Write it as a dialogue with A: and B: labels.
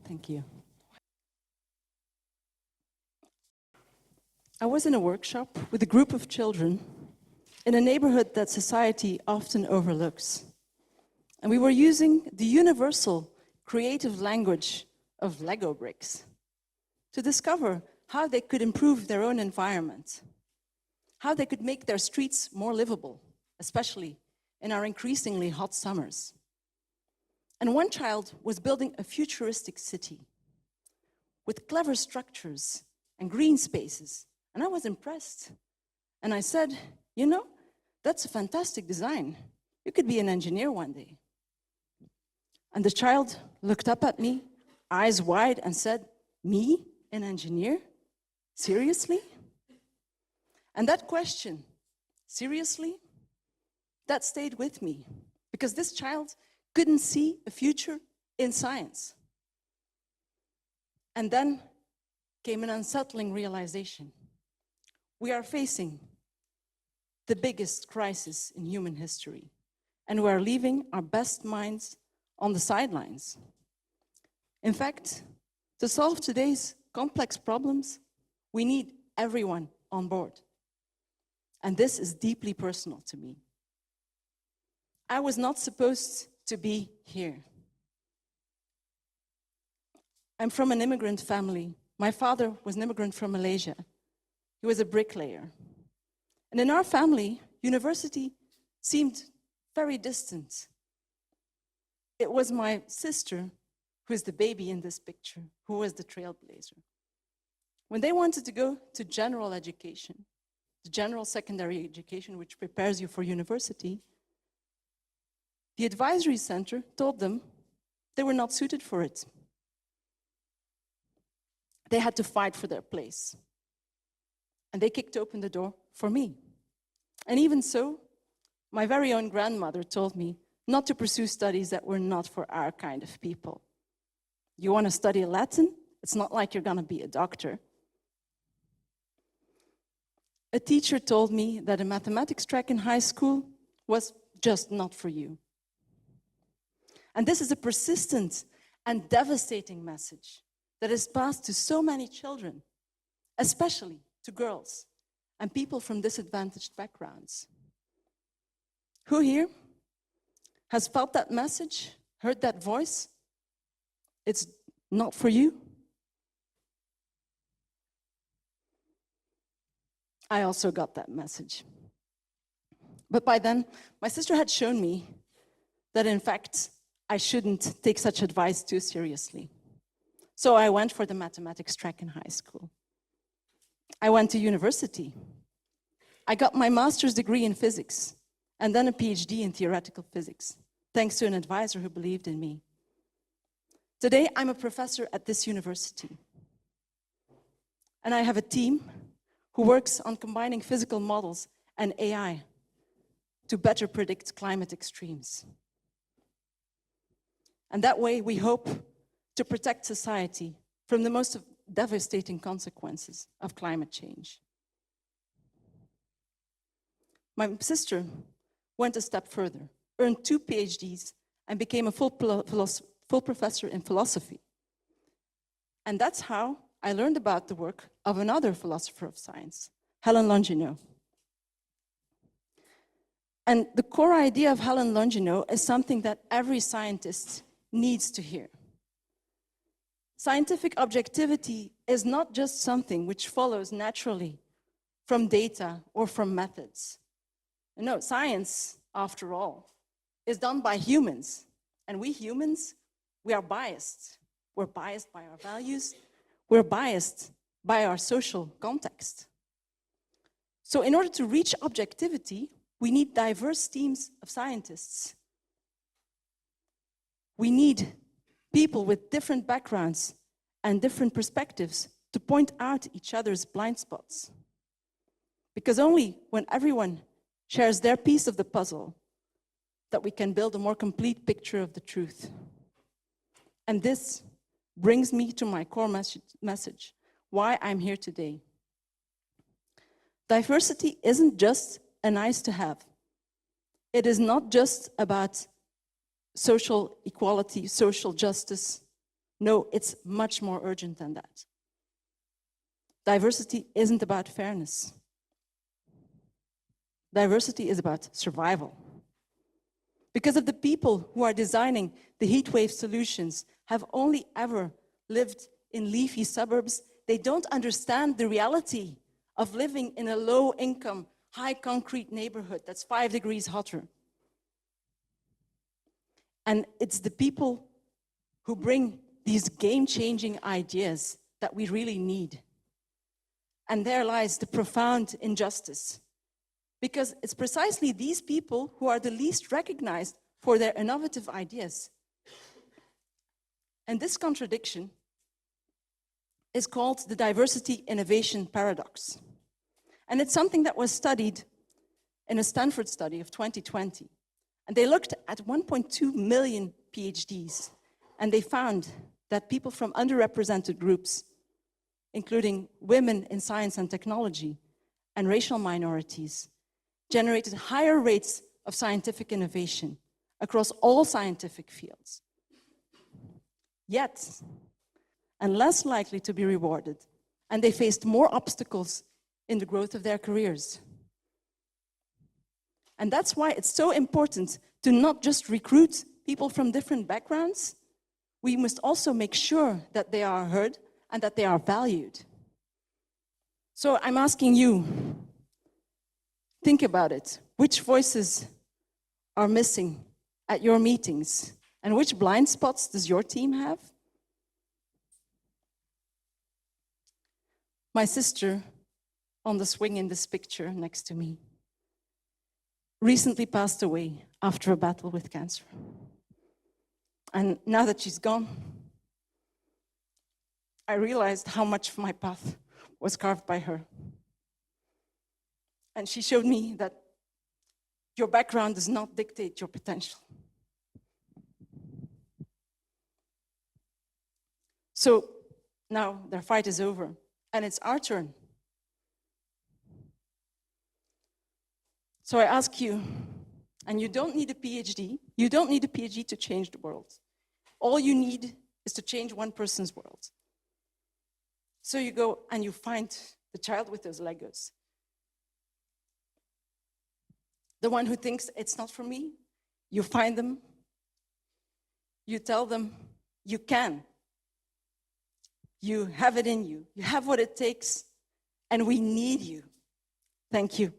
A: Thank you. I was in a workshop with a group of children in a neighborhood that society often overlooks. And we were using the universal creative language of Lego bricks to discover how they could improve their own environment, how they could make their streets more livable, especially in our increasingly hot summers. And one child was building a futuristic city with clever structures and green spaces. And I was impressed. And I said, you know, that's a fantastic design. You could be an engineer one day. And the child looked up at me, eyes wide, and said, me, an engineer? Seriously? And that question, seriously, that stayed with me, because this child couldn't see a future in science. And then came an unsettling realization. We are facing the biggest crisis in human history, and we are leaving our best minds on the sidelines. In fact, to solve today's complex problems, we need everyone on board. And this is deeply personal to me. I was not supposed to be here. I'm from an immigrant family. My father was an immigrant from Malaysia. He was a bricklayer. And in our family, university seemed very distant. It was my sister, who is the baby in this picture, who was the trailblazer. When they wanted to go to general education, the general secondary education, which prepares you for university, the advisory center told them they were not suited for it. They had to fight for their place. And they kicked open the door for me. And even so, my very own grandmother told me not to pursue studies that were not for our kind of people. You want to study Latin? It's not like you're going to be a doctor. A teacher told me that a mathematics track in high school was just not for you. And this is a persistent and devastating message that is passed to so many children, especially to girls and people from disadvantaged backgrounds. Who here has felt that message, heard that voice? It's not for you. I also got that message. But by then, my sister had shown me that in fact, I shouldn't take such advice too seriously. So I went for the mathematics track in high school. I went to university. I got my master's degree in physics and then a PhD in theoretical physics, thanks to an advisor who believed in me. Today, I'm a professor at this university. And I have a team who works on combining physical models and AI to better predict climate extremes. And that way, we hope to protect society from the most devastating consequences of climate change. My sister went a step further, earned 2 PhDs, and became a full professor in philosophy. And that's how I learned about the work of another philosopher of science, Helen Longino. And the core idea of Helen Longino is something that every scientist needs to hear. Scientific objectivity is not just something which follows naturally from data or from methods. No, science, after all, is done by humans. And we humans, we are biased. We're biased by our values. We're biased by our social context. So in order to reach objectivity, we need diverse teams of scientists. We need people with different backgrounds and different perspectives to point out each other's blind spots. Because only when everyone shares their piece of the puzzle that we can build a more complete picture of the truth. And this brings me to my core message, why I'm here today. Diversity isn't just a nice to have. It is not just about social equality, social justice, No, it's much more urgent than that. Diversity isn't about fairness. Diversity is about survival. Because of the people who are designing the heatwave solutions have only ever lived in leafy suburbs, they don't understand the reality of living in a low-income, high-concrete neighborhood that's 5 degrees hotter. And it's the people who bring these game-changing ideas that we really need. And there lies the profound injustice. Because it's precisely these people who are the least recognized for their innovative ideas. And this contradiction is called the diversity innovation paradox. And it's something that was studied in a Stanford study of 2020. And they looked at 1.2 million PhDs, and they found that people from underrepresented groups, including women in science and technology and racial minorities, generated higher rates of scientific innovation across all scientific fields. Yet, and less likely to be rewarded, and they faced more obstacles in the growth of their careers. And that's why it's so important to not just recruit people from different backgrounds, we must also make sure that they are heard and that they are valued. So I'm asking you, think about it. Which voices are missing at your meetings? And which blind spots does your team have? My sister, on the swing in this picture next to me, recently passed away after a battle with cancer. And now that she's gone, I realized how much of my path was carved by her. And she showed me that your background does not dictate your potential. So now their fight is over, and it's our turn. So I ask you, and you don't need a PhD, you don't need a PhD to change the world. All you need is to change one person's world. So you go and you find the child with those Legos. The one who thinks it's not for me, you find them, you tell them, you can. You have it in you, you have what it takes, and we need you. Thank you.